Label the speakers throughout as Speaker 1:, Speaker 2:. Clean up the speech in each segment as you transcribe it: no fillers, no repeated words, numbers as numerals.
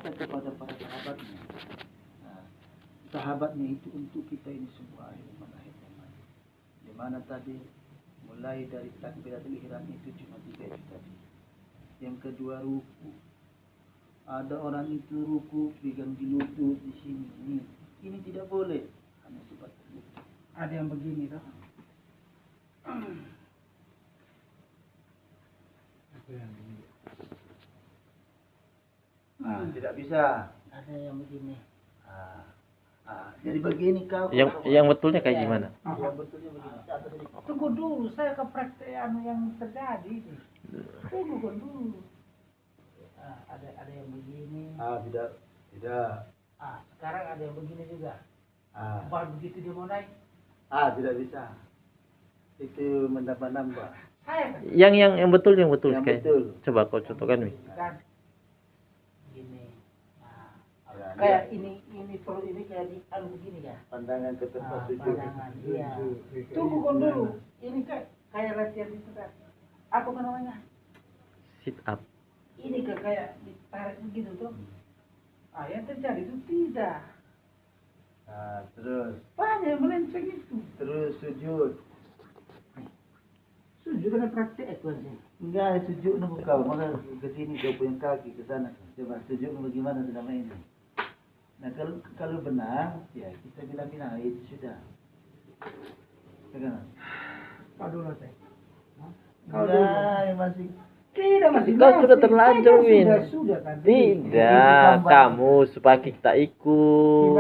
Speaker 1: berkata kepada para sahabatnya, nah, sahabatnya itu untuk kita ini semua akhir-akhir, di mana tadi mulai dari takbiratul ihram itu cuma 3 itu tadi. Yang kedua ruku, ada orang itu ruku pegang di lutut di sini, ini tidak boleh, hanya sebatas lutut. Ada yang begini toh. Tidak bisa. Ada yang begini. Jadi begini kau.
Speaker 2: Yang betulnya kayak gimana?
Speaker 1: Yang betulnya begini. Tunggu dulu, saya ke praktek yang terjadi. Tunggu dulu. Ada yang begini. Tidak. Sekarang ada yang begini juga. Baru begitu dia mau naik. Tidak bisa. Itu menambah-nambah.
Speaker 2: Yang betul
Speaker 1: Yang
Speaker 2: kayak.
Speaker 1: betul.
Speaker 2: Coba kau contohkan, Wi.
Speaker 1: Gini. Kayak ini perut ini kayak di begini ya. Pandangan ke tempat sujud. Pandangan. Iya. Tunggu dulu. Ini kayak latihan itu kan. Apa namanya?
Speaker 2: Sit up.
Speaker 1: Ini kayak ditarik begitu tuh. Yang terjadi itu tidak. Terus. Banyak melenceng itu. Terus sujud. Sujud dengan praktek itu aja. Enggak, sujud nunggu kau. Maka ke sini kau punya kaki ke sana. Coba sujud bagaimana selama ini. Nah kalau benar, ya kita bilang itu sudah. Sekarang. Kau dulu teh. Kau dulu masih. Tidak masih.
Speaker 2: Kau sudah terlanjur, Win.
Speaker 1: Sudah tadi.
Speaker 2: Tidak, kamu supaya kita ikut.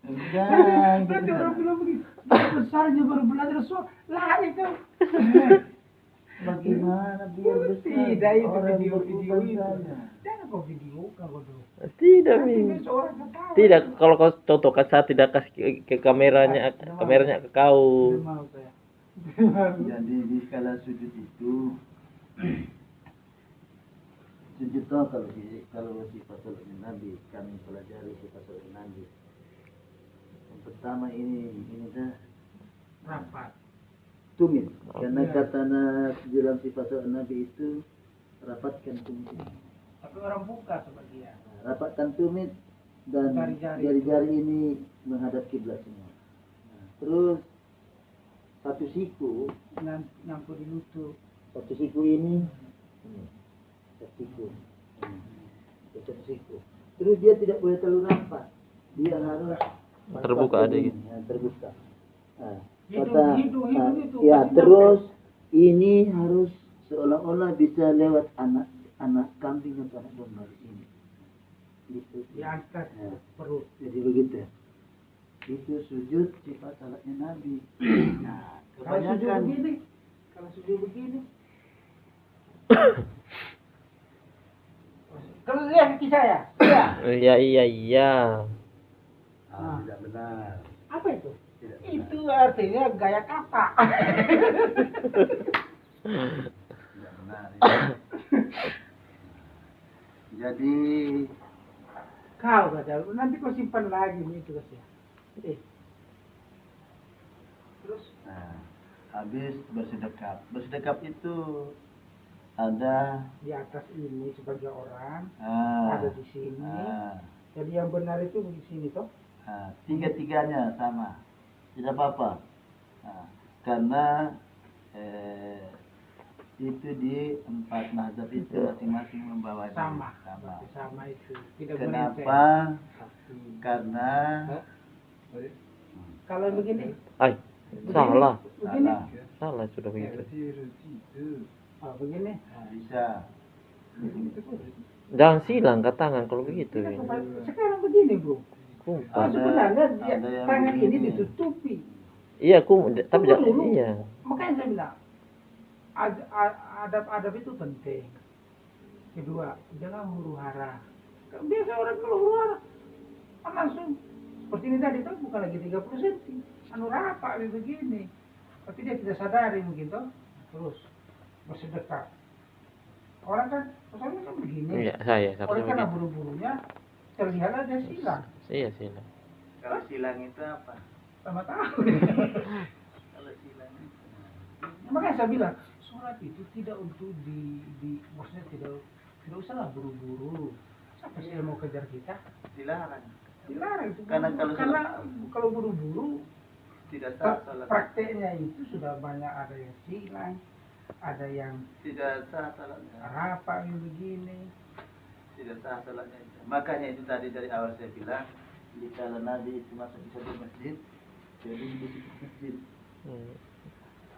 Speaker 1: Enggak, nanti orang bilang begitu. Besarnya baru belajar lah itu. Bagaimana biar besar? Tidak, itu video itu. Jangan kau video kau dulu.
Speaker 2: Tidak, Min. Tidak, kalau kau contohkan saya tidak kasih ke kameranya ke kau.
Speaker 1: Jadi di skala sujud itu sujud kalau sifat salat Nabi, kami pelajari sifat salat Nabi. Yang pertama ini dah rapat. Tumit. Karena kata dalam sifat salat Nabi itu rapatkan tumit. Tapi orang buka sebagian. Rapatkan tumit dan jari-jari ini menghadap kiblat semua. Terus satu siku nampu di lutut. Satu siku ini satu siku. Terus dia tidak boleh terlalu rapat. Dia harus
Speaker 2: terbuka ada gitu.
Speaker 1: Terbuka. Terus ini harus seolah-olah bisa lewat anak kambing atau anak domba ini. Gitu. Diangkat perut. Jadi begitu. Itu sujud sifat salatnya Nabi. Nah, kebanyakan kalau sujud begini. Kalau lihat kaki saya,
Speaker 2: iya.
Speaker 1: Tidak benar. Apa itu? Itu artinya gaya kata. Tidak benar. Jadi kau kata, nanti kau simpan lagi itu kasih. Terus habis bersedekap. Bersedekap itu ada di atas ini sebagai orang, ada di sini. Jadi yang benar itu di sini toh. Tiga-tiganya sama, tidak apa-apa. Karena itu di 4 mazhab itu masing-masing membawa sama itu. Tidak. Kenapa? Karena kalau begini,
Speaker 2: salah sudah begitu.
Speaker 1: Begini, bisa.
Speaker 2: Jangan silang ke tangan kalau begitu.
Speaker 1: Sekarang begini, bro. Sebenarnya tangan ini ditutupi.
Speaker 2: Iya, tapi iya.
Speaker 1: Makanya saya bilang, adab itu penting. Kedua, jangan huru hara. Biasa orang kalau huru hara langsung seperti ini tadi tuh bukan lagi 30 cm. Rapat begini. Tapi dia tidak sadari mungkin toh. Terus bersedekah. Orang kan pasalnya kan begini.
Speaker 2: Iya, saya
Speaker 1: orang karena buru-burunya terlihat ada silang.
Speaker 2: Iya, silang.
Speaker 1: Kalau silang itu apa? Sama tahu. Kalau silang itu. Makanya saya bilang sholat itu tidak untuk maksudnya tidak
Speaker 3: Tidak usah lah buru-buru. Siapa sih yang mau kejar kita?
Speaker 1: Dilarang.
Speaker 3: Dilarang itu.
Speaker 1: Karena
Speaker 3: Kalau buru-buru
Speaker 1: Tidak sah salat.
Speaker 3: prakteknya itu sudah banyak, ada yang silang, ada yang
Speaker 1: Tidak sah salatnya.
Speaker 3: rapang yang begini.
Speaker 1: Tidak sah salatnya. Makanya itu tadi dari awal saya bilang, jika Nabi itu masuk di satu masjid, jadi di masjid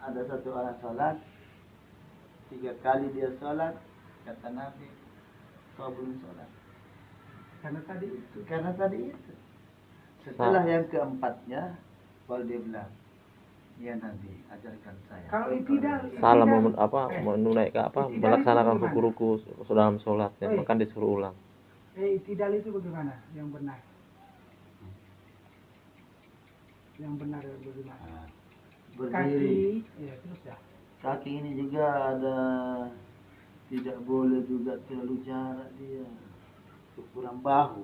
Speaker 1: ada satu orang sholat, 3 kali dia sholat, kata Nabi, kau belum sholat. Karena tadi itu. Setelah yang keempatnya, baru dia bilang, ya Nabi, ajarkan saya.
Speaker 3: Kalau tidak
Speaker 2: salah menunaikan melaksanakan ruku-ruku dalam sholat ya, maka disuruh ulang.
Speaker 3: Itidal itu bagaimana yang benar? Yang benar bagaimana?
Speaker 1: Berdiri.
Speaker 3: Kaki, ya terus ya.
Speaker 1: Kaki ini juga ada, tidak boleh juga terlalu jarak dia, kurang bahu.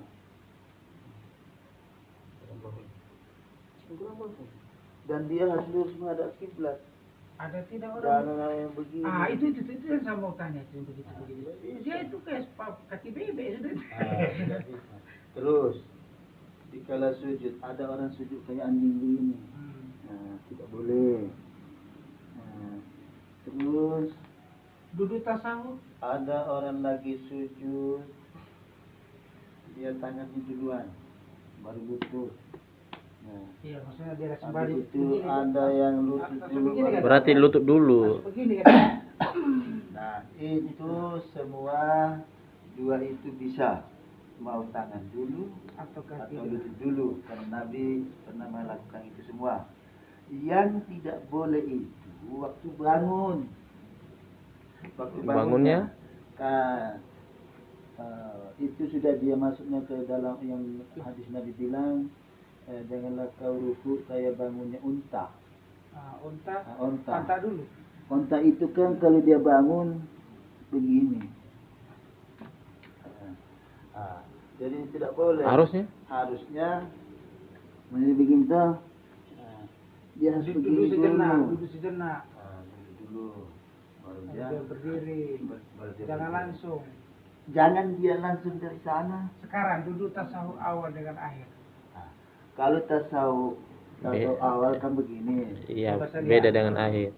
Speaker 1: Dan dia harus lurus menghadap kiblat.
Speaker 3: Ada tidak
Speaker 1: Jangan
Speaker 3: orang?
Speaker 1: yang begini.
Speaker 3: Itu yang saya mau tanya itu begitu. Dia itu kayak kaki bebek sudah.
Speaker 1: Terus dikala sujud, ada orang sujud kayak anjing begini. Nah, tidak boleh. Nah, terus
Speaker 3: Duduk tasawuf.
Speaker 1: ada orang lagi sujud, dia tangannya duluan, baru lutut. Nah,
Speaker 3: Iya, maksudnya dia
Speaker 1: habis
Speaker 3: sembari
Speaker 1: itu ada yang lutut dulu.
Speaker 3: begini kan?
Speaker 2: Berarti lutut dulu.
Speaker 3: Begini kan?
Speaker 1: Nah, itu semua dua itu bisa. Mau tangan dulu
Speaker 3: Atau kaki.
Speaker 1: atau lutut dulu, karena Nabi pernah melakukan itu semua. Yang tidak boleh itu waktu bangun. Waktu
Speaker 2: Bangunnya?
Speaker 1: Itu sudah dia masuknya ke dalam yang hadis Nabi bilang, janganlah kau ruku kayak bangunnya unta.
Speaker 3: Unta.
Speaker 1: Unta.
Speaker 3: Pantat dulu.
Speaker 1: Unta itu kan kalau dia bangun begini. Jadi tidak boleh. Harusnya menjadi begini tuh. Dia harus
Speaker 3: Duduk
Speaker 1: begini
Speaker 3: sejenak,
Speaker 1: dulu.
Speaker 3: duduk sejenak.
Speaker 1: Duduk dulu. Baru
Speaker 3: Dia
Speaker 1: dia
Speaker 3: berdiri.
Speaker 1: baru dia
Speaker 3: Jangan
Speaker 1: berdiri.
Speaker 3: langsung.
Speaker 1: Jangan dia langsung dari sana.
Speaker 3: Sekarang duduk tasawuf awal dengan akhir.
Speaker 1: Kalau tasawuf awal kan begini.
Speaker 2: Iya,
Speaker 3: Coba saya
Speaker 2: beda
Speaker 3: lihat.
Speaker 2: dengan akhir.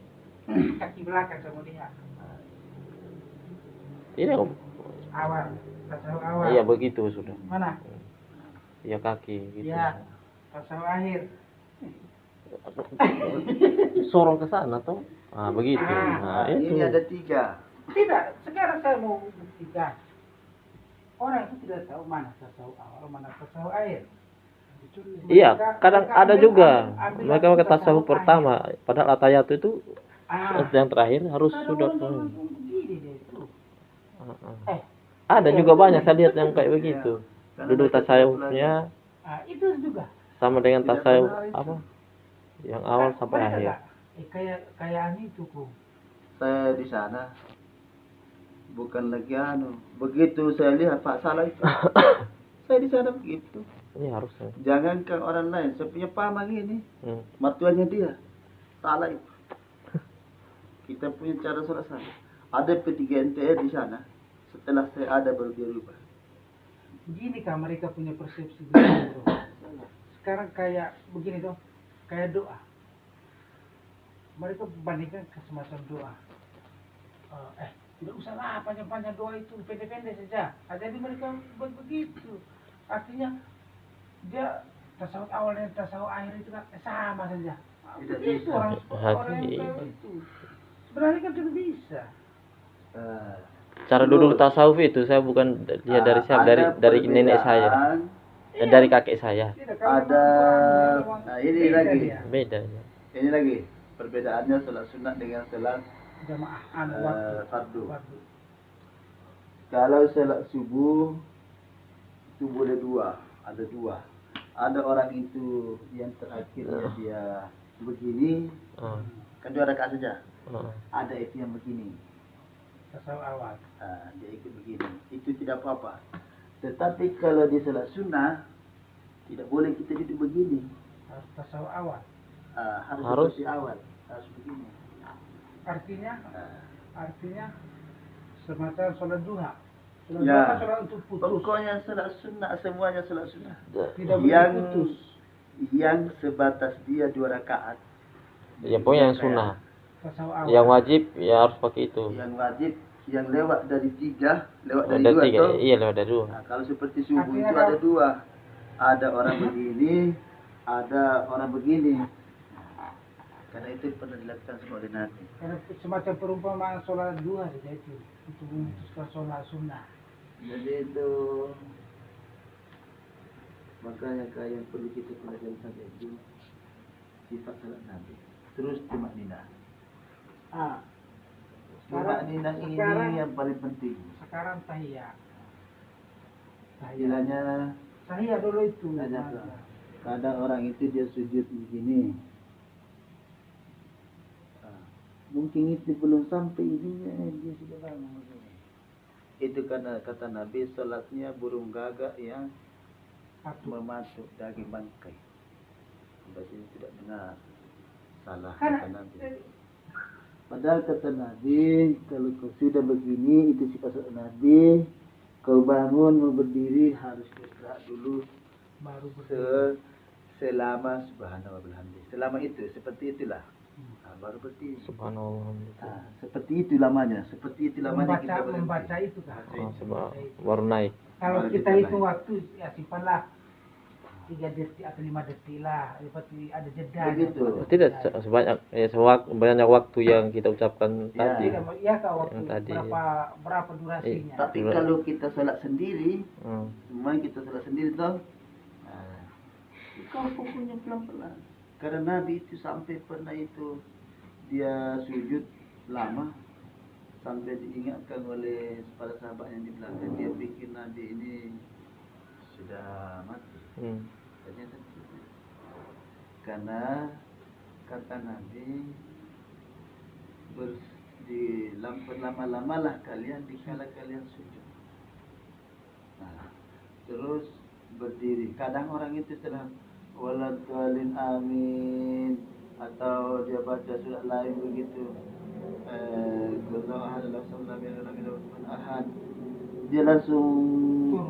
Speaker 3: Kaki belakang sama dia.
Speaker 2: Tidak,
Speaker 3: Awal. Tasawuf awal.
Speaker 2: iya begitu sudah.
Speaker 3: Mana?
Speaker 2: Iya kaki gitu.
Speaker 3: Ya. Tasawuf akhir.
Speaker 2: Sorong ke sana toh. Ah, begitu. Nah, itu.
Speaker 1: Ini ada 3.
Speaker 3: Tidak. Sekarang saya mau buktikan. Orang itu tidak tahu mana tasawuf awal, mana tasawuf akhir.
Speaker 2: Iya,
Speaker 3: Mereka-
Speaker 2: kadang
Speaker 3: mereka
Speaker 2: ada
Speaker 3: ambil-
Speaker 2: juga.
Speaker 3: ambil
Speaker 2: Mereka pakai tasawuf pertama, padahal atayat itu
Speaker 3: akhir.
Speaker 2: yang terakhir harus
Speaker 3: Kadang
Speaker 2: sudah.
Speaker 3: orang langsung begini deh itu.
Speaker 2: Ada juga banyak saya lihat yang kayak begitu.
Speaker 1: Karena
Speaker 2: Duduk
Speaker 1: mereka
Speaker 2: tasawufnya
Speaker 3: Itu juga.
Speaker 2: sama dengan
Speaker 1: Tidak
Speaker 2: tasawuf
Speaker 1: benar itu.
Speaker 2: apa? Yang awal sampai
Speaker 3: Mereka
Speaker 2: akhir.
Speaker 3: nggak? Kayak itu kok.
Speaker 1: Saya di sana bukan lagi begitu saya lihat Pak salah itu. Saya di sana begitu.
Speaker 2: Ini harusnya.
Speaker 1: Jangankan orang lain, saya punya paman ini,
Speaker 2: Hmm.
Speaker 1: mertuanya dia salah itu. Kita punya cara salah salah. Ada P3 NTR di sana. Setelah saya ada baru dia rubah.
Speaker 3: Begini kah mereka punya persepsi gitu, bro. Sekarang kayak begini dong, kayak doa. Mereka bandingkan ke semacam doa. Tidak usah lah panjang-panjang doa itu, pendek-pendek saja. Jadi mereka buat begitu. Artinya dia tasawuf awal dan tasawuf akhir itu kan sama saja.
Speaker 1: Tidak
Speaker 3: Begitu
Speaker 1: bisa.
Speaker 3: orang yang kayak itu. Sebenarnya kan tidak bisa.
Speaker 2: Cara duduk tasawuf itu saya bukan lihat dari siapa, dari nenek saya, dari kakek saya.
Speaker 3: Tidak, kalau
Speaker 1: Ada,
Speaker 3: memang
Speaker 1: nah ini
Speaker 3: beda
Speaker 1: lagi.
Speaker 3: dia.
Speaker 2: Beda.
Speaker 1: Ini lagi perbedaannya salat sunat dengan salat
Speaker 3: Jamaah
Speaker 1: fardu.
Speaker 3: Fardu.
Speaker 1: Kalau salat subuh itu boleh 2, ada 2. Ada orang itu yang terakhirnya dia begini,
Speaker 2: Oh,
Speaker 1: kan 2 rakaat saja.
Speaker 2: oh.
Speaker 1: Ada itu yang begini.
Speaker 3: Tasawuf awal.
Speaker 1: Dia ikut begini, itu tidak apa-apa. Tetapi kalau di salat sunnah tidak boleh kita duduk begini.
Speaker 3: Harus tasawuf awal.
Speaker 1: Harus di awal, harus begini.
Speaker 3: Artinya semacam sholat duha. Sholat
Speaker 1: Ya.
Speaker 3: duha sholat untuk putus.
Speaker 1: Pokoknya sholat sunnah, semuanya sholat sunnah.
Speaker 3: Tidak boleh
Speaker 1: Yang
Speaker 3: putus.
Speaker 1: yang sebatas dia 2 rakaat.
Speaker 2: Ya pokoknya yang sunnah.
Speaker 3: Tasawuf awal.
Speaker 2: Yang wajib ya harus pakai itu.
Speaker 1: Yang wajib, yang lewat dari 3, lewat dari
Speaker 2: Ada
Speaker 1: 2
Speaker 2: tiga,
Speaker 1: toh.
Speaker 2: iya lewat dari 2.
Speaker 1: Nah, kalau seperti subuh
Speaker 3: Artinya
Speaker 1: itu ada 2. Ada orang begini, ada orang begini. Karena itu pernah dilakukan semua oleh Nabi.
Speaker 3: Karena semacam perumpamaan sholat duha saja itu untuk memutuskan sholat sunnah.
Speaker 1: Jadi itu makanya yang perlu kita pelajari saja itu sifat salat Nabi. Terus tumak nina.
Speaker 3: Ah,
Speaker 1: Tumak nina ini
Speaker 3: sekarang-
Speaker 1: yang paling penting.
Speaker 3: sekarang tahiyat.
Speaker 1: Istilahnya
Speaker 3: Tahiyat dulu itu.
Speaker 1: Tahiyat. kadang orang itu dia sujud begini. Nah, mungkin itu belum sampai ininya dia sudah bangun begini. Itu karena kata Nabi salatnya burung gagak yang mematuk daging bangkai. Berarti tidak benar. Salah kata Nabi. Padahal kata Nabi, kalau kau sudah begini, itu sifat Nabi. Kau bangun, mau berdiri, harus istirahat dulu.
Speaker 3: Baru berdiri.
Speaker 1: Selama subhanallah walhamdulillah. Selama itu, seperti itulah. Nah, baru berdiri.
Speaker 2: Subhanallah.
Speaker 1: Nah, seperti itu lamanya. Seperti itu lamanya kita berhenti.
Speaker 3: Membaca itu kan.
Speaker 2: Oh, sebab baru naik.
Speaker 3: Kalau
Speaker 1: Baru
Speaker 3: kita
Speaker 1: kita
Speaker 3: hitung waktu, ya simpanlah 3 detik atau 5 detik lah. Seperti ada jeda.
Speaker 1: Begitu.
Speaker 2: Tidak sebanyak banyak waktu yang kita ucapkan
Speaker 1: Ya.
Speaker 2: tadi.
Speaker 3: Iya kak waktu
Speaker 2: Yang tadi,
Speaker 3: berapa durasinya?
Speaker 1: Tapi kalau kita sholat sendiri,
Speaker 2: Hmm.
Speaker 1: semua kita sholat sendiri toh. Nah, kau pokoknya pelan-pelan. Karena Nabi itu sampai pernah itu dia sujud lama sampai diingatkan oleh para sahabat yang di belakang, dia pikir Nabi ini sudah mati.
Speaker 2: Hmm.
Speaker 1: Ternyata tidak. Karena kata Nabi berlama-lamalah kalian dikala kalian sujud. Nah, terus berdiri. Kadang orang itu sedang waladhalin amin atau dia baca surat lain begitu. Ahad. Dia langsung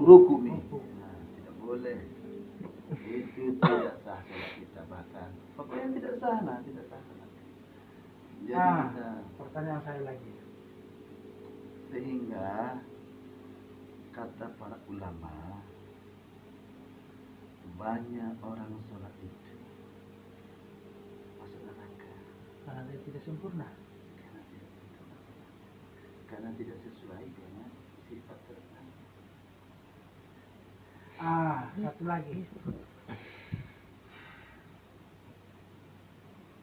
Speaker 1: ruku nih. Nah, tidak boleh. Itu tidak sah salat kita bahkan. Pokoknya tidak sah lah, tidak sah salat. Jadi kita
Speaker 3: Pertanyaan saya lagi.
Speaker 1: sehingga kata para ulama banyak orang sholat itu masuk neraka
Speaker 3: Karena dia tidak sempurna.
Speaker 1: karena tidak sesuai dengan sifat tertentu.
Speaker 3: Satu lagi.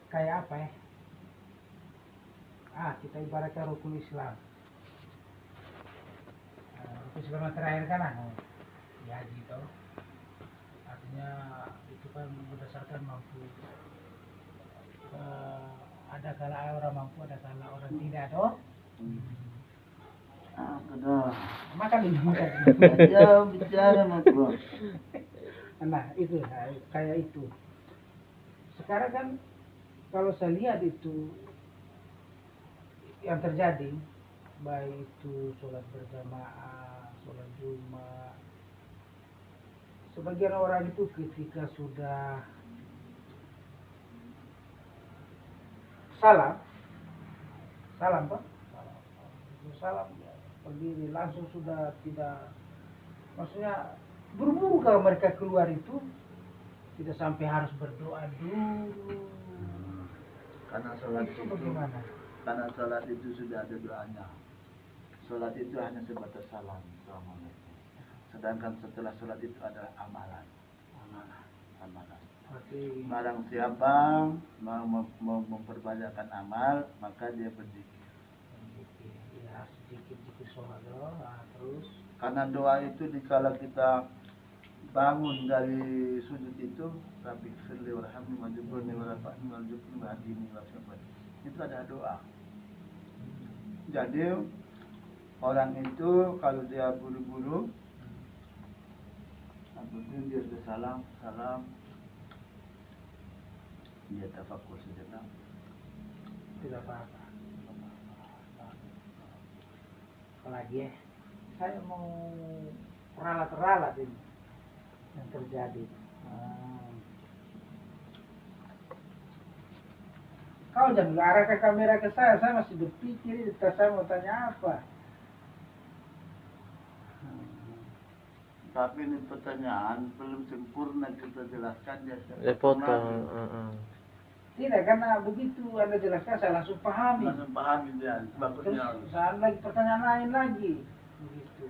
Speaker 3: Kayak apa ya? Kita ibaratkan rukun Islam. Rukun Islam yang terakhir kan ya gitu. Artinya itu kan berdasarkan mampu. Ada kala orang mampu, ada kala orang tidak, toh.
Speaker 1: Sudah.
Speaker 3: Makan ini, makan.
Speaker 1: Aja bicara bro.
Speaker 3: Nah, itu kayak itu. Sekarang kan kalau saya lihat itu yang terjadi, baik itu sholat berjamaah, sholat Jumat, sebagian orang itu ketika sudah salam Pak, salam berdiri langsung sudah tidak, maksudnya buru-buru kalau mereka keluar itu tidak sampai harus berdoa dulu.
Speaker 1: Karena sholat
Speaker 3: Itu bagaimana?
Speaker 1: Karena sholat itu sudah ada doanya. Sholat itu hanya sebatas salam. Assalamualaikum. Sedangkan setelah sholat itu adalah amalan. Amalan.
Speaker 3: Berarti
Speaker 1: Barang siapa mau memperbanyakkan amal, maka dia berzikir.
Speaker 3: ya sedikit sholat doang, terus
Speaker 1: Karena doa itu dikala kita bangun dari sujud itu, Rabbi firli warhamni wajibni warafa'ni warzuqni wahdini wasabani. Itu ada doa. Jadi orang itu kalau dia buru-buru, sebelum dia sudah salam, dia tafakur sejenak.
Speaker 3: tidak apa-apa. Apalagi ya, saya mau ralat-ralat ini yang terjadi. Kau jangan arahkan kamera ke saya masih berpikir, saya mau tanya apa.
Speaker 1: Tapi ini pertanyaan belum sempurna kita jelaskan ya.
Speaker 2: Potong.
Speaker 3: Tidak, karena begitu Anda jelaskan saya langsung pahami.
Speaker 1: Langsung paham dia.
Speaker 3: Terus
Speaker 1: Bagusnya.
Speaker 3: saya lagi pertanyaan lain lagi. Begitu.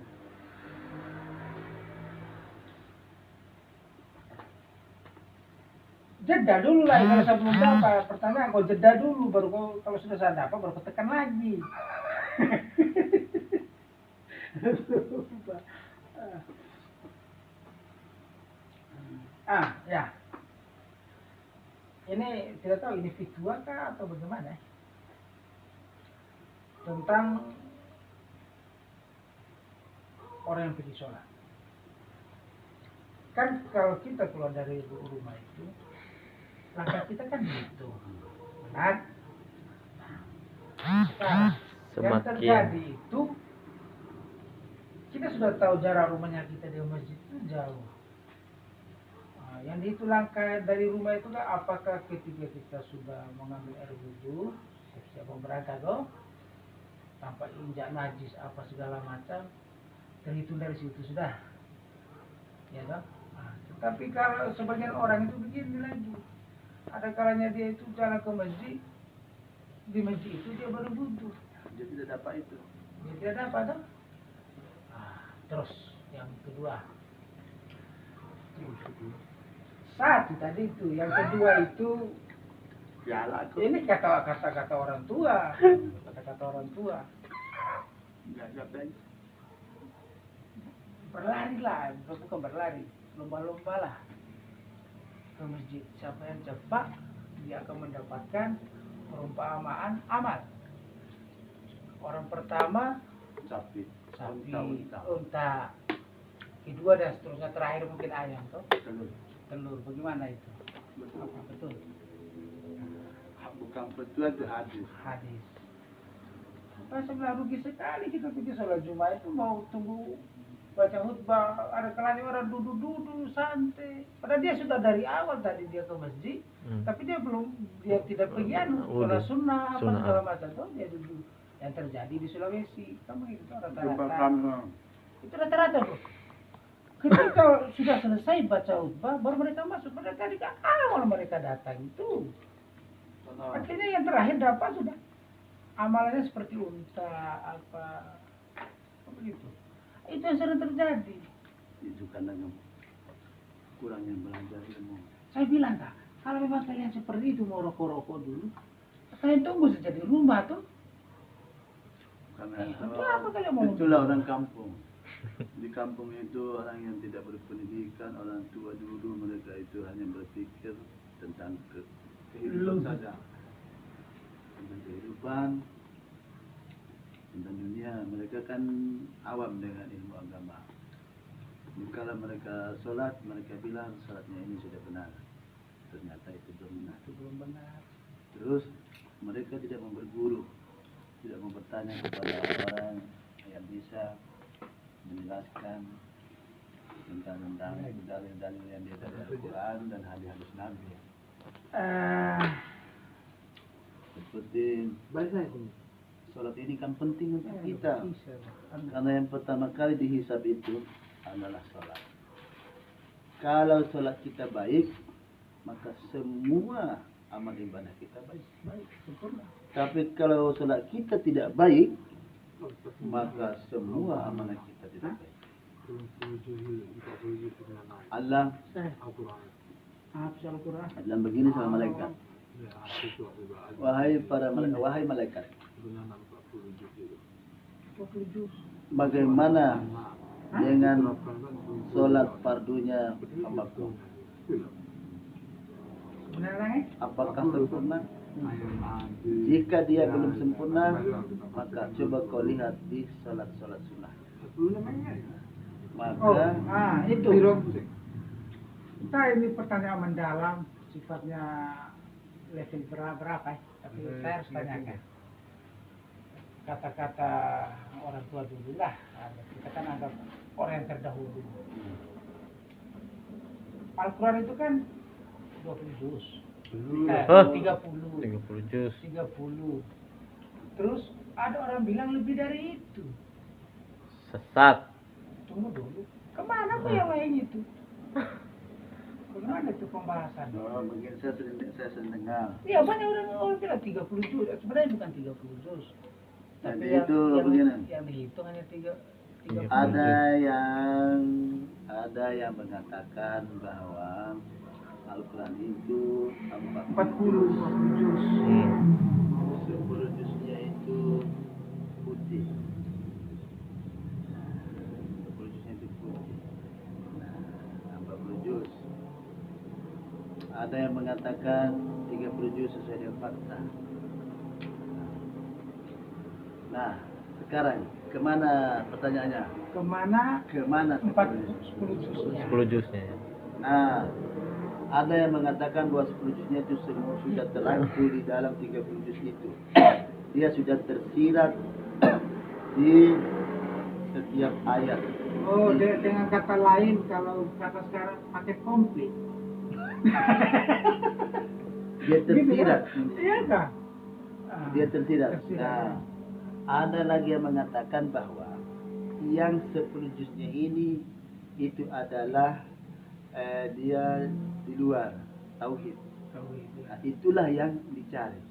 Speaker 3: Jeda dulu lah kalau saya belum dapat pertanyaan, kau jeda dulu baru kau, kalau sudah saya dapat baru kau tekan lagi. Ya. Ini tidak tahu ini fitwa kah atau bagaimana? Tentang orang yang pergi sholat. Kan kalau kita keluar dari rumah itu, langkah kita kan gitu, benar? Nah, yang terjadi itu kita sudah tahu jarak rumahnya kita di masjid itu jauh. Nah, yang itu langkah dari rumah itu kan apakah ketika kita sudah mengambil air wudhu, siap mau berangkat toh, tanpa injak najis apa segala macam, terhitung dari situ sudah, ya toh. Nah, tapi kalau sebagian orang itu begini lagi, ada kalanya dia itu jalan ke masjid, di masjid itu dia baru wudhu,
Speaker 1: Dia tidak dapat itu.
Speaker 3: dia tidak dapat toh. Terus yang kedua, satu tadi itu, yang kedua itu
Speaker 1: Piala aku.
Speaker 3: ini kata-kata orang tua, kata-kata orang tua.
Speaker 1: Enggak dapat.
Speaker 3: Berlari lah, bukan berlari, lomba-lomba lah ke masjid. Siapa yang cepat dia akan mendapatkan perumpamaan amal. Orang pertama
Speaker 1: Sapi.
Speaker 3: unta, kedua dan seterusnya, terakhir mungkin ayam toh. Telur, bagaimana itu?
Speaker 1: Betul.
Speaker 3: Apa betul?
Speaker 1: Bukan betul itu hadis.
Speaker 3: Hadis. Sebenarnya rugi sekali kita pergi sholat Jumat itu mau tunggu baca khutbah, ada kalanya orang duduk-duduk santai. Padahal dia sudah dari awal tadi dia ke masjid, tapi dia tidak pergi sholat sunnah apa segala macam tuh, dia duduk. Yang terjadi di Sulawesi, kamu itu rata-rata. Itu rata-rata bro. Ketika sudah selesai baca khutbah, baru mereka masuk. Mereka di awal mereka datang itu. Akhirnya yang terakhir dapat sudah amalannya seperti unta apa begitu. Itu yang sering terjadi.
Speaker 1: Itu karena kurangnya belajar ilmu.
Speaker 3: Saya bilang kak, kalau memang kalian seperti itu mau rokok-rokok dulu, kalian tunggu saja di rumah tuh.
Speaker 1: Karena
Speaker 3: apa kalian mau?
Speaker 1: itulah orang kampung. Di kampung itu orang yang tidak berpendidikan, orang tua dulu mereka itu hanya berpikir tentang kehidupan saja, tentang kehidupan, tentang dunia. Mereka kan awam dengan ilmu agama. Kalau mereka sholat, mereka bilang sholatnya ini sudah benar. Ternyata itu belum benar. Terus mereka tidak mau berguru, tidak mau bertanya kepada orang yang bisa menjelaskan tentang dalil-dalil yang dia dari Al-Quran dan hadis-hadis Nabi. Seperti sholat ini kan penting untuk kita, karena yang pertama kali dihisab itu adalah sholat. Kalau sholat kita baik, maka semua amal ibadah kita baik, sempurna. Tapi kalau sholat kita tidak baik, maka semua amalan kita tidak baik. Allah bilang begini sama malaikat, wahai malaikat, bagaimana dengan sholat fardunya hambaku? Apakah sempurna? Jika dia belum sempurna, maka coba kau lihat di sholat-sholat sunnah. Maka
Speaker 3: itu. Kita ini pertanyaan mendalam, sifatnya level berapa ya? Tapi saya harus tanyakan. kata-kata orang tua dulu lah. Kita kan anggap orang yang terdahulu. Al-Quran itu kan 20 juz. 30.
Speaker 2: 30 juz.
Speaker 3: 30. Terus ada orang bilang lebih dari itu.
Speaker 2: Sesat.
Speaker 3: Tunggu dulu. Kemana kok yang lain itu? Kemana itu pembahasan?
Speaker 1: Oh, mungkin saya sering dengar.
Speaker 3: Iya, banyak orang bilang 30 juz. Sebenarnya bukan 30 juz. Tapi
Speaker 1: Jadi itu begini.
Speaker 3: yang dihitung hanya 30.
Speaker 1: Ada yang mengatakan bahwa Al-Quran itu
Speaker 3: 40 juz.
Speaker 1: 10 juznya itu putih. 10 juznya itu putih. Nah, 40 juz. Ada yang mengatakan 30 juz sesuai dengan fakta. Nah, sekarang kemana pertanyaannya? Kemana
Speaker 3: 10 juznya?
Speaker 2: 10 juznya.
Speaker 1: Nah, ada yang mengatakan bahwa 10 juznya itu semua sudah terangkum di dalam 30 juz itu. Dia sudah tersirat di setiap ayat.
Speaker 3: Oh, dengan kata lain, kalau kata sekarang pakai komplit.
Speaker 1: Dia tersirat.
Speaker 3: Iya kan?
Speaker 1: Dia tersirat. Nah, ada lagi yang mengatakan bahwa yang 10 juznya ini itu adalah dia di luar tauhid. Nah, itulah yang dicari.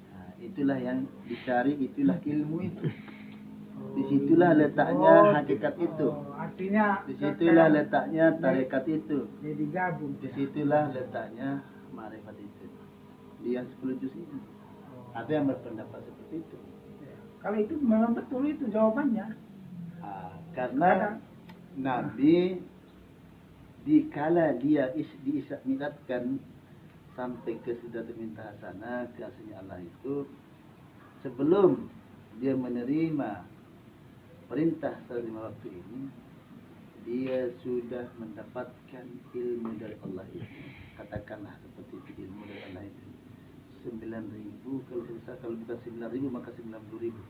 Speaker 1: Nah, itulah yang dicari, itulah ilmu itu. Disitulah letaknya hakikat itu.
Speaker 3: Artinya
Speaker 1: Disitulah letaknya tarekat itu.
Speaker 3: jadi gabung.
Speaker 1: Disitulah letaknya marifat itu. Di yang 10 juz ini. Ada yang berpendapat seperti itu.
Speaker 3: Kalau itu memang betul itu jawabannya.
Speaker 1: Karena Nabi dikala dia diisyaratkan sampai ke Sidratul Muntaha sana ke aslinya Allah itu, sebelum dia menerima perintah 5 waktu ini, dia sudah mendapatkan ilmu dari Allah itu. Katakanlah seperti itu, ilmu dari Allah itu 9.000, kalau bukan 9.000 maka 90.000.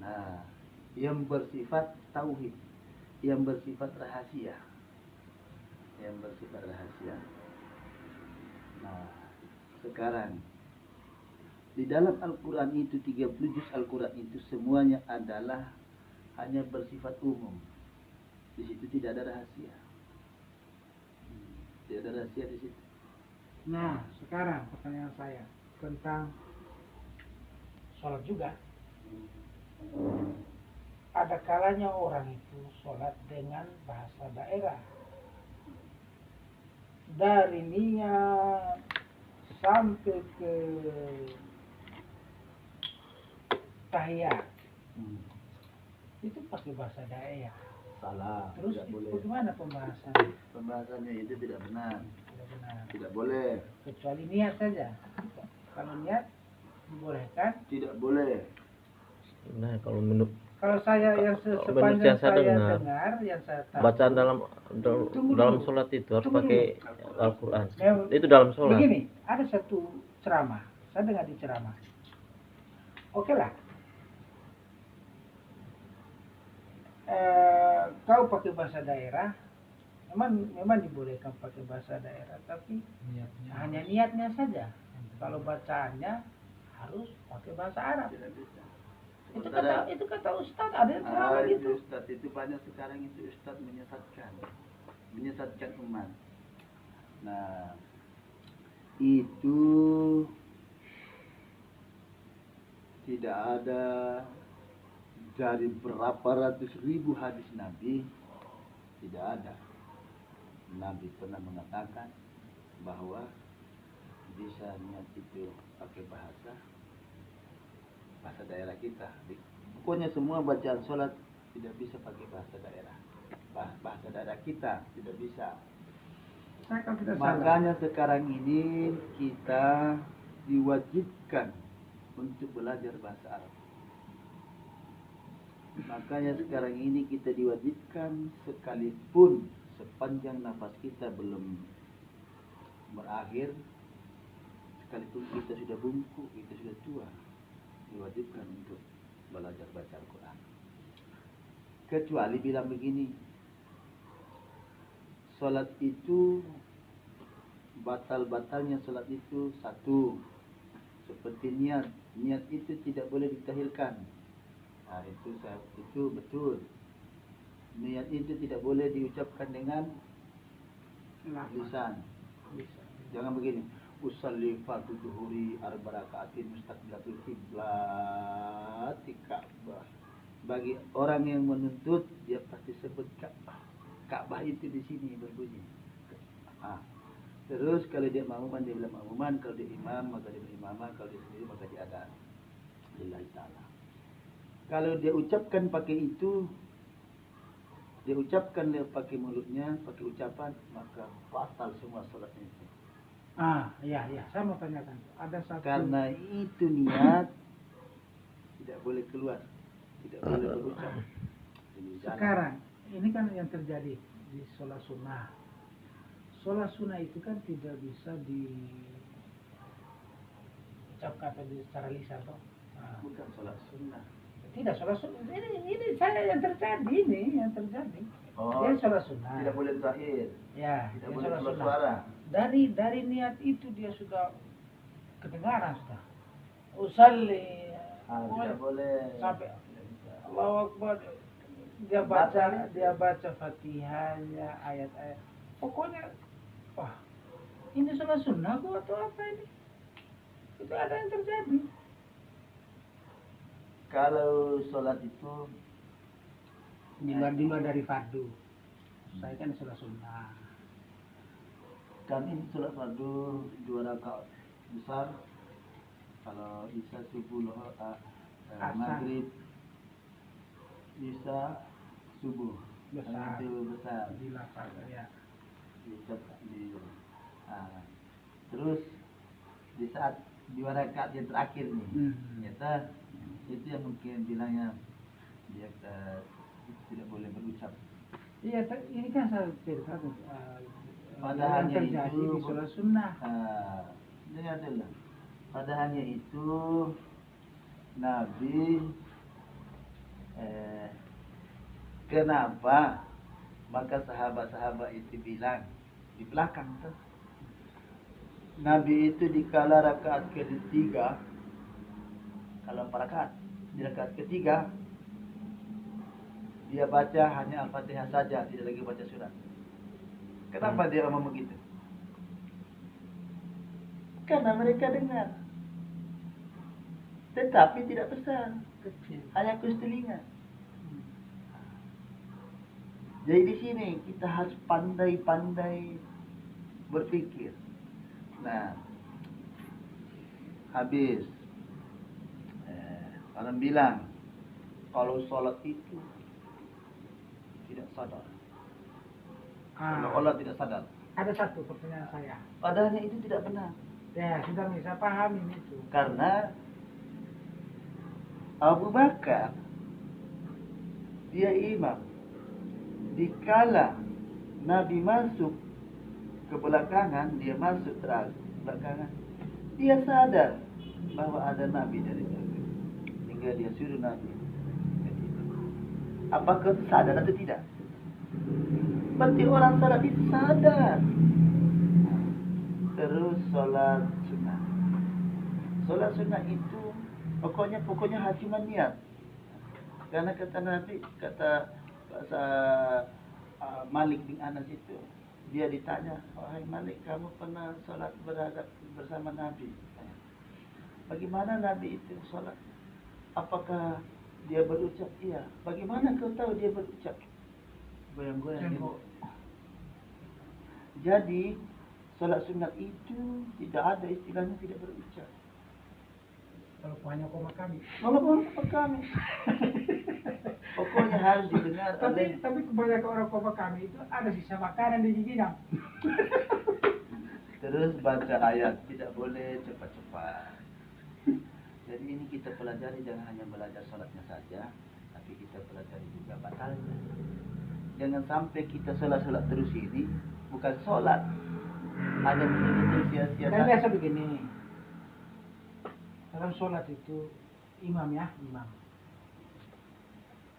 Speaker 1: Nah, yang bersifat tauhid, yang bersifat rahasia, Nah, sekarang di dalam Al-Quran itu 30 juz Al-Quran itu semuanya adalah hanya bersifat umum. Di situ tidak ada rahasia. Tidak ada rahasia di situ.
Speaker 3: Nah, sekarang pertanyaan saya tentang sholat juga. Ada kalanya orang itu sholat dengan bahasa daerah. Dari niat sampai ke tahiyat. Itu pakai bahasa daerah.
Speaker 1: Salah.
Speaker 3: Terus
Speaker 1: Tidak
Speaker 3: itu
Speaker 1: boleh.
Speaker 3: bagaimana pembahasan?
Speaker 1: Pembahasannya itu tidak benar.
Speaker 3: Tidak benar.
Speaker 1: Tidak boleh.
Speaker 3: Kecuali niat saja. Kalau niat dibolehkan.
Speaker 1: Tidak boleh.
Speaker 2: Nah, kalau menurut
Speaker 3: Saya yang
Speaker 2: menurut
Speaker 3: sepanjang
Speaker 2: yang saya dengar,
Speaker 3: yang saya tahu.
Speaker 2: bacaan dalam
Speaker 3: Tunggu
Speaker 2: dalam
Speaker 3: dulu.
Speaker 2: sholat itu harus
Speaker 3: Tunggu
Speaker 2: pakai
Speaker 3: dulu.
Speaker 2: Al-Quran.
Speaker 3: Ya,
Speaker 2: Itu dalam sholat.
Speaker 3: Begini, ada satu ceramah. Saya dengar di ceramah. Oke lah. Kau pakai bahasa daerah, memang dibolehkan pakai bahasa daerah, tapi hanya niatnya saja. Kalau bacaannya harus pakai bahasa Arab.
Speaker 1: Tidak bisa.
Speaker 3: Itu kata Ustaz, ada yang ceramah gitu.
Speaker 1: Ustaz itu banyak sekarang itu Ustaz menyesatkan umat. Nah, itu tidak ada dari berapa ratus ribu hadis Nabi, tidak ada. Nabi pernah mengatakan bahwa bisa niat itu pakai bahasa daerah kita. Pokoknya semua bacaan sholat tidak bisa pakai bahasa daerah. Bahasa daerah kita tidak bisa. Makanya sekarang ini kita diwajibkan untuk belajar bahasa Arab. Makanya sekarang ini kita diwajibkan sekalipun sepanjang nafas kita belum berakhir, sekalipun kita sudah bungkuk, kita sudah tua, diwajibkan untuk belajar baca Al-Quran. Kecuali bilang begini, sholat itu batal-batalnya sholat itu satu, seperti niat. Niat itu tidak boleh ditahilkan. Nah, itu betul. Niat itu tidak boleh diucapkan dengan lisan. Jangan begini, usalli fardu zuhuri arba rakaatin mustaqbilatul qiblat Ka'bah. Bagi orang yang menuntut, dia pasti sebut Ka'bah. Ka'bah itu di sini berbunyi. Terus kalau dia makmuman dia bilang makmuman, kalau dia imam maka dia berimamah, kalau dia sendiri maka dia ada lillahi ta'ala. Kalau dia ucapkan pakai itu, dia ucapkan pakai mulutnya, pakai ucapan, maka batal semua salatnya itu.
Speaker 3: Iya, saya mau tanyakan. Ada satu.
Speaker 1: Karena itu niat tidak boleh keluar, tidak boleh berucap.
Speaker 3: Sekarang ini kan yang terjadi di sholat sunnah. Sholat sunnah itu kan tidak bisa diucapkan atau secara lisan toh.
Speaker 1: Bukan sholat sunnah.
Speaker 3: Tidak sholat sunnah. Ini saya yang terjadi yang terjadi. Dia sholat sunnah.
Speaker 1: Tidak boleh terakhir.
Speaker 3: Ya,
Speaker 1: Tidak
Speaker 3: dia
Speaker 1: boleh
Speaker 3: sholat
Speaker 1: keluar
Speaker 3: sunnah.
Speaker 1: suara.
Speaker 3: Dari niat itu dia sudah kedengaran sudah. Usalli.
Speaker 1: Tidak boleh.
Speaker 3: Sampai Allahu Akbar. Dia baca Fatihahnya, ayat-ayat. Pokoknya, wah, ini sholat sunnah kok atau apa ini? Itu ada yang terjadi.
Speaker 1: Kalau sholat itu
Speaker 3: Di luar dari fardu. Saya kan sholat sunnah.
Speaker 1: kan ini sholat fardu 2 rakaat besar. Kalau isya subuh maghrib, isya subuh
Speaker 3: Besar.
Speaker 1: itu besar.
Speaker 3: Di lapar ya.
Speaker 1: Terus di saat 2 rakaat yang terakhir nih, ternyata itu yang mungkin bilangnya dia tidak boleh berucap.
Speaker 3: Iya, ini kan saya cerita
Speaker 1: Padahal
Speaker 3: yang terjadi
Speaker 1: itu
Speaker 3: di sholat sunnah.
Speaker 1: Ini adalah padahalnya itu Nabi kenapa maka sahabat-sahabat itu bilang di belakang tuh, Nabi itu di kala rakaat ketiga, kalau 4 rakaat, di rakaat ketiga dia baca hanya Al-Fatihah saja, tidak lagi baca surat. Kenapa dia ngomong begitu? Karena mereka dengar, tetapi tidak besar,
Speaker 3: Kecil.
Speaker 1: hanya kus telinga. Jadi di sini kita harus pandai-pandai berpikir. Nah, habis orang bilang kalau sholat itu tidak sadar. Kalau Allah tidak sadar.
Speaker 3: Ada satu pertanyaan saya.
Speaker 1: Padahalnya itu tidak benar.
Speaker 3: Ya, sudah bisa paham ini itu.
Speaker 1: Karena Abu Bakar dia imam. Dikala Nabi masuk ke belakangan, dia masuk belakangan, dia sadar bahwa ada Nabi dari surga, hingga dia suruh Nabi. Apakah sadar atau tidak? Berarti orang salat itu sadar. Terus sholat sunnah. Sholat sunnah itu pokoknya cuma niat. Karena kata Nabi, kata Malik bin Anas itu, dia ditanya, wahai Malik, kamu pernah sholat berhadap bersama Nabi? Bagaimana Nabi itu sholat? Apakah dia berucap? Iya. Bagaimana kau tahu dia berucap? Goyang-goyang. Jadi sholat sunat itu tidak ada istilahnya tidak berucap.
Speaker 3: Kalau hanya koma kami.
Speaker 1: Kalau kami, pokoknya harus didengar.
Speaker 3: Tapi kebanyakan orang koma kami itu ada sisa makanan di giginya.
Speaker 1: Terus baca ayat, tidak boleh cepat-cepat. Jadi ini kita pelajari, jangan hanya belajar sholatnya saja, tapi kita pelajari juga batalnya. Jangan sampai kita sholat terus ini bukan sholat, hanya betul-betul sia-sia.
Speaker 3: Dan biasa begini, dalam sholat itu imam ya, imam.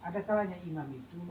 Speaker 3: Ada kalanya imam itu